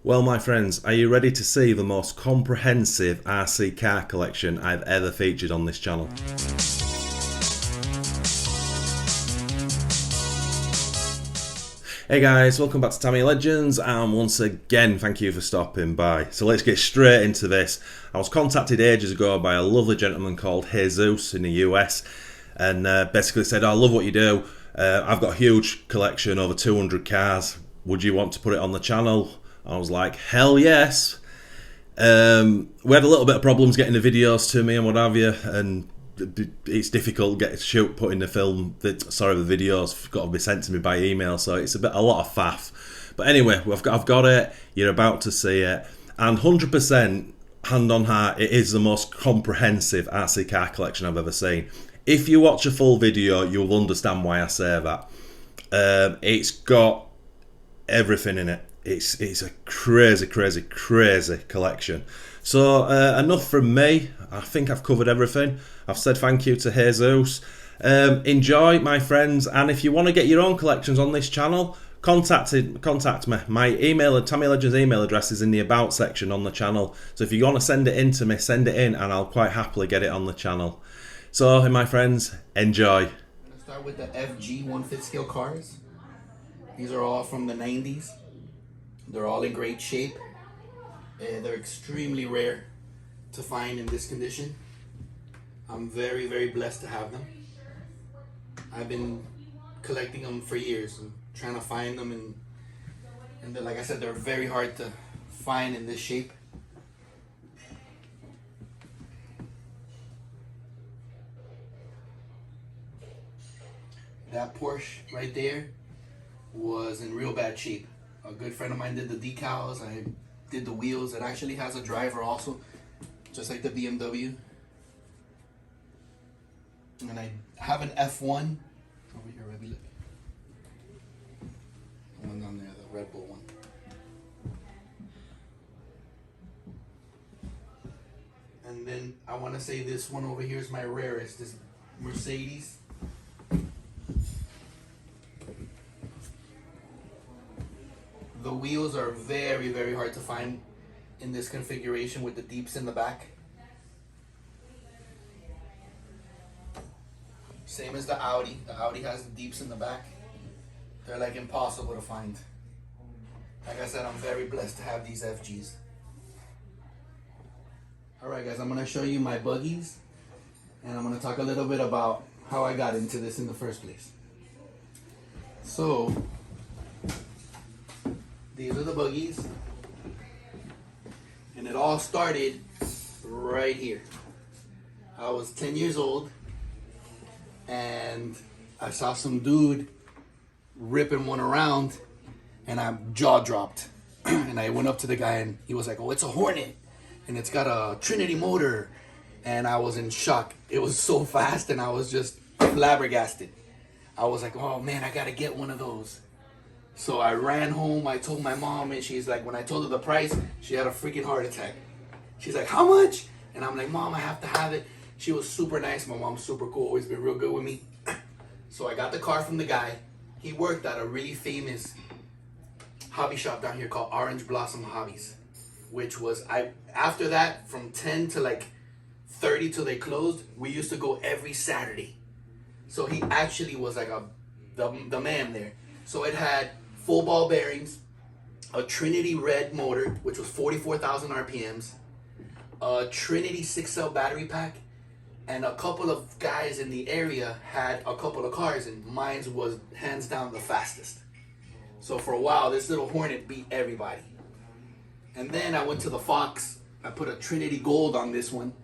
Well, my friends, are you ready to see the most comprehensive RC car collection I've ever featured on this channel? Hey guys, welcome back to Tamiya Legends, and once again, thank you for stopping by. So let's get straight into this. I was contacted ages ago by a lovely gentleman called Jesus in the US, and basically said, I love what you do. I've got a huge collection, over 200 cars. Would you want to put it on the channel? I was like, hell yes. We had a little bit of problems getting the videos to me and what have you, and it's difficult putting the videos got to be sent to me by email, so it's a lot of faff. But anyway, I've got it. You're about to see it, and 100% hand on heart, it is the most comprehensive RC car collection I've ever seen. If you watch a full video, you'll understand why I say that. It's got everything in it. It's a crazy collection. So enough from me. I think I've covered everything. I've said thank you to Jesus. Enjoy, my friends, and if you want to get your own collections on this channel, contact me. My email, Tamiya Legends email address, is in the about section on the channel. So if you want to send it in to me, send it in, and I'll quite happily get it on the channel. So, my friends, enjoy. I'm gonna start with the FG 1/5 scale cars. These are all from the 90s. They're all in great shape. They're extremely rare to find in this condition. I'm very blessed to have them. I've been collecting them for years and trying to find them, and like I said, they're very hard to find in this shape. That Porsche right there was in real bad shape. A good friend of mine did the decals. I did the wheels. It actually has a driver also, just like the BMW. And I have an F1 over here. Let me look. The one down there, the Red Bull one. And then I want to say this one over here is my rarest. This Mercedes. The wheels are very hard to find in this configuration with the deeps in the back. Same as the Audi. The Audi has the deeps in the back. They're like impossible to find. Like I said, I'm very blessed to have these FGs. Alright guys, I'm going to show you my buggies, and I'm going to talk a little bit about how I got into this in the first place. So, these are the buggies, and it all started right here. I was 10 years old, and I saw some dude ripping one around, and I jaw dropped. And I went up to the guy, and he was like, "Oh, it's a Hornet, and it's got a Trinity motor." And I was in shock. It was so fast, and I was just flabbergasted. I was like, "Oh man, I gotta get one of those." So I ran home, I told my mom, and she's like, when I told her the price, she had a freaking heart attack. She's like, "How much?" And I'm like, "Mom, I have to have it." She was super nice. My mom's super cool, always been real good with me. So I got the car from the guy. He worked at a really famous hobby shop down here called Orange Blossom Hobbies, which was, after that, from 10 to like 30 till they closed, we used to go every Saturday. So he actually was like the man there. So it had full ball bearings, a Trinity red motor, which was 44,000 RPMs, a Trinity 6-cell battery pack, and a couple of guys in the area had a couple of cars, and mine was hands down the fastest. So for a while, this little Hornet beat everybody. And then I went to the Fox. I put a Trinity Gold on this one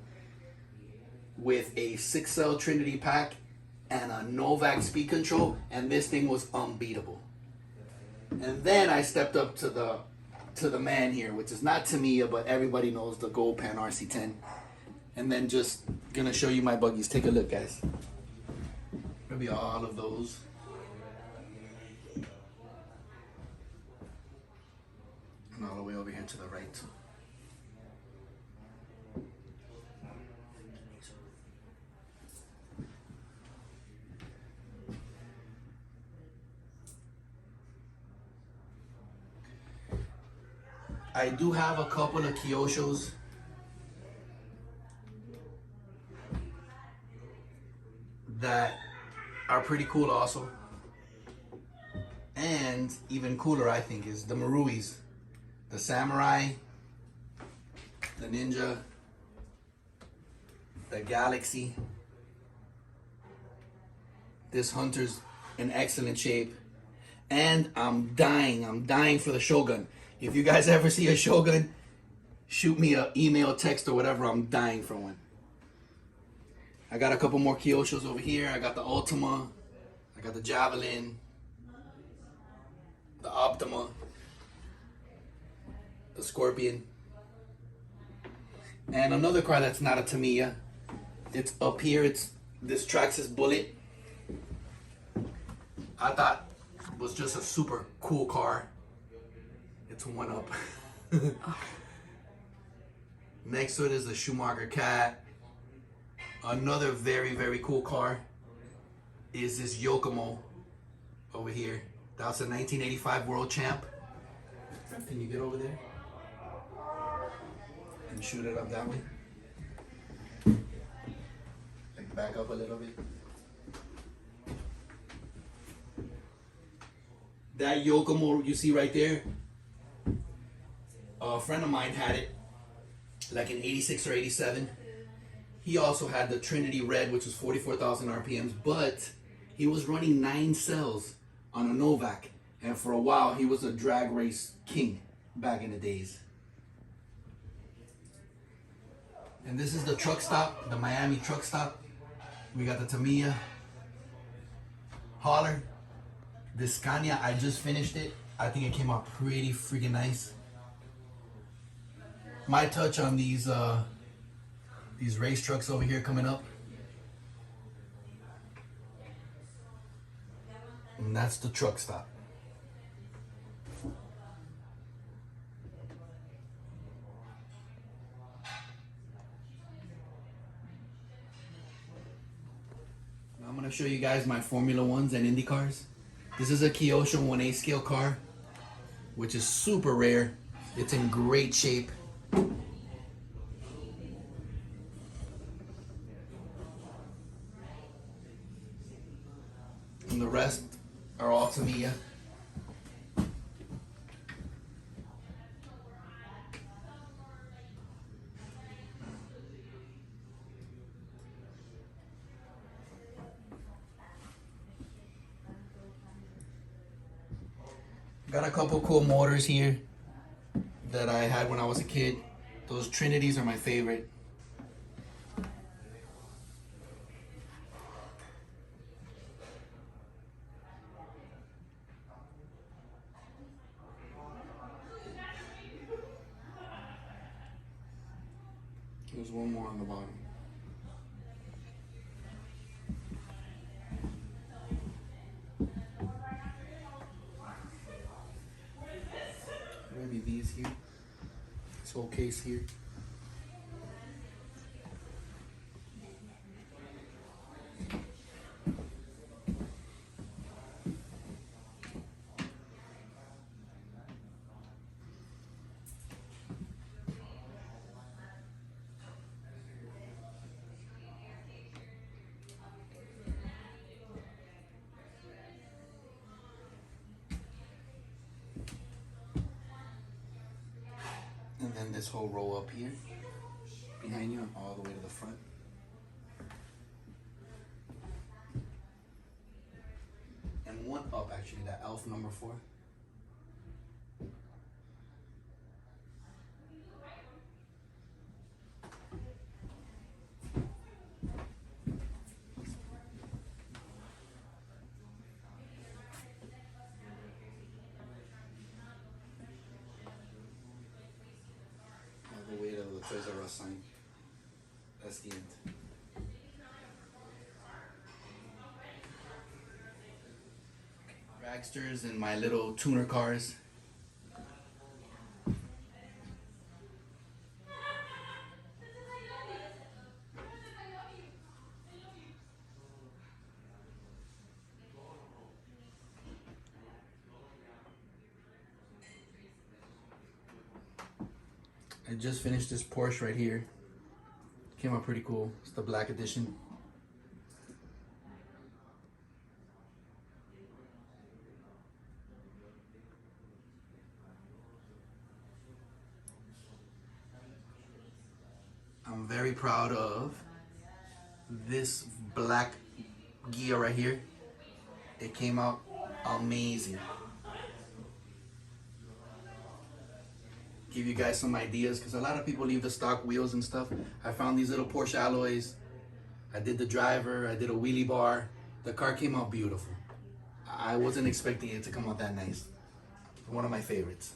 with a 6-cell Trinity pack and a Novak speed control, and this thing was unbeatable. And then I stepped up to the man here, which is not Tamiya, but everybody knows the Gold Pan RC10. And then just gonna show you my buggies. Take a look, guys. Gonna be all of those. And all the way over here to the right. I do have a couple of Kyoshos that are pretty cool also. And even cooler, I think, is the Maruis. The Samurai, the Ninja, the Galaxy. This Hunter's in excellent shape. And I'm dying for the Shogun. If you guys ever see a Shogun, shoot me an email, text, or whatever. I'm dying for one. I got a couple more Kyoshos over here. I got the Ultima. I got the Javelin. The Optima. The Scorpion. And another car that's not a Tamiya. It's up here. It's this Traxxas Bullet. I thought it was just a super cool car. It's one up. Next to it is the Schumacher Cat. Another very, very cool car is this Yokomo over here. That's a 1985 World Champ. Can you get over there? And shoot it up that way. Like back up a little bit. That Yokomo you see right there, a friend of mine had it, like in 86 or 87. He also had the Trinity Red, which was 44,000 RPMs, but he was running 9 cells on a Novak. And for a while, he was a drag race king back in the days. And this is the truck stop, the Miami truck stop. We got the Tamiya Hauler. This Scania, I just finished it. I think it came out pretty freaking nice. My touch on these race trucks over here coming up. And that's the truck stop. Now I'm gonna show you guys my Formula Ones and Indy cars. This is a Kyosho 1A scale car, which is super rare. It's in great shape. And the rest are all Tamiya. Got a couple cool motors here that I had when I was a kid. Those Trinities are my favorite. There's one more on the bottom. Maybe these here. This whole case here. And then this whole row up here, behind you and all the way to the front. And one up actually, that Elf number 4. The way to the Toys R Us sign. That's the end. Dragsters and my little tuner cars. I just finished this Porsche right here. Came out pretty cool. It's the black edition. I'm very proud of this black gear right here. It came out amazing. Give you guys some ideas, because a lot of people leave the stock wheels and stuff. I found these little Porsche alloys. I did the driver, I did a wheelie bar. The car came out beautiful. I wasn't expecting it to come out that nice. One of my favorites.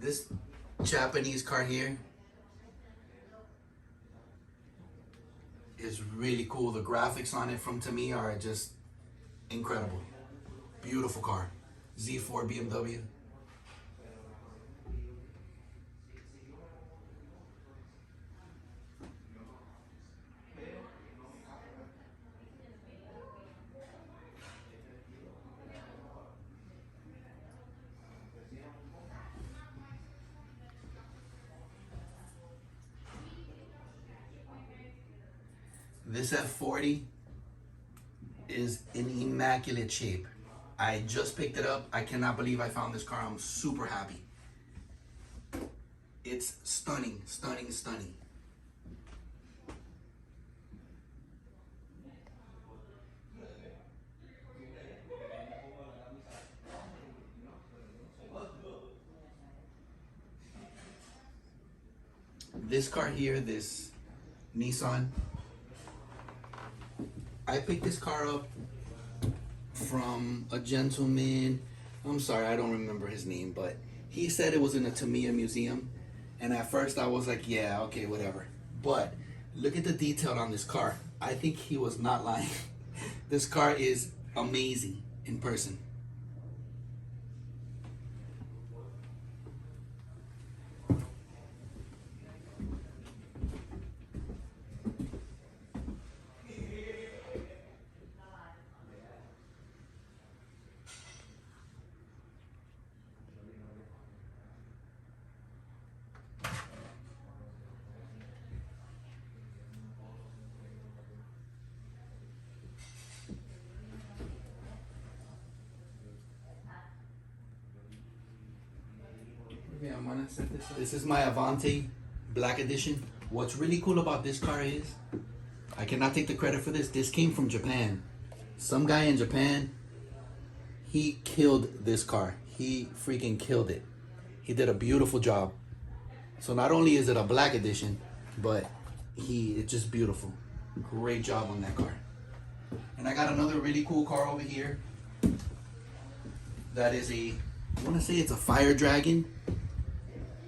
This Japanese car here is really cool. The graphics on it from Tamiya are just incredible. Beautiful car. Z4 BMW. This F40 is in immaculate shape. I just picked it up. I cannot believe I found this car. I'm super happy. It's stunning, stunning, stunning. This car here, this Nissan, I picked this car up from a gentleman. I'm sorry, I don't remember his name, but he said it was in a Tamiya museum. And at first I was like, yeah, okay, whatever. But look at the detail on this car. I think he was not lying. This car is amazing in person. Okay, I'm gonna set this up. This is my Avanti Black Edition. What's really cool about this car is, I cannot take the credit for this. This came from Japan. Some guy in Japan, he killed this car. He freaking killed it. He did a beautiful job. So not only is it a black edition, but it's just beautiful. Great job on that car. And I got another really cool car over here. That is I want to say it's a Fire Dragon.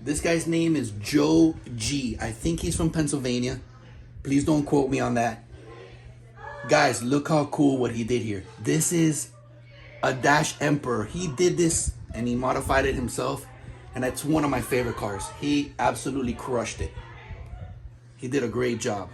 This guy's name is Joe G. I think he's from Pennsylvania. Please don't quote me on that. Guys, look how cool what he did here. This is a Dash Emperor. He did this and he modified it himself. And that's one of my favorite cars. He absolutely crushed it. He did a great job.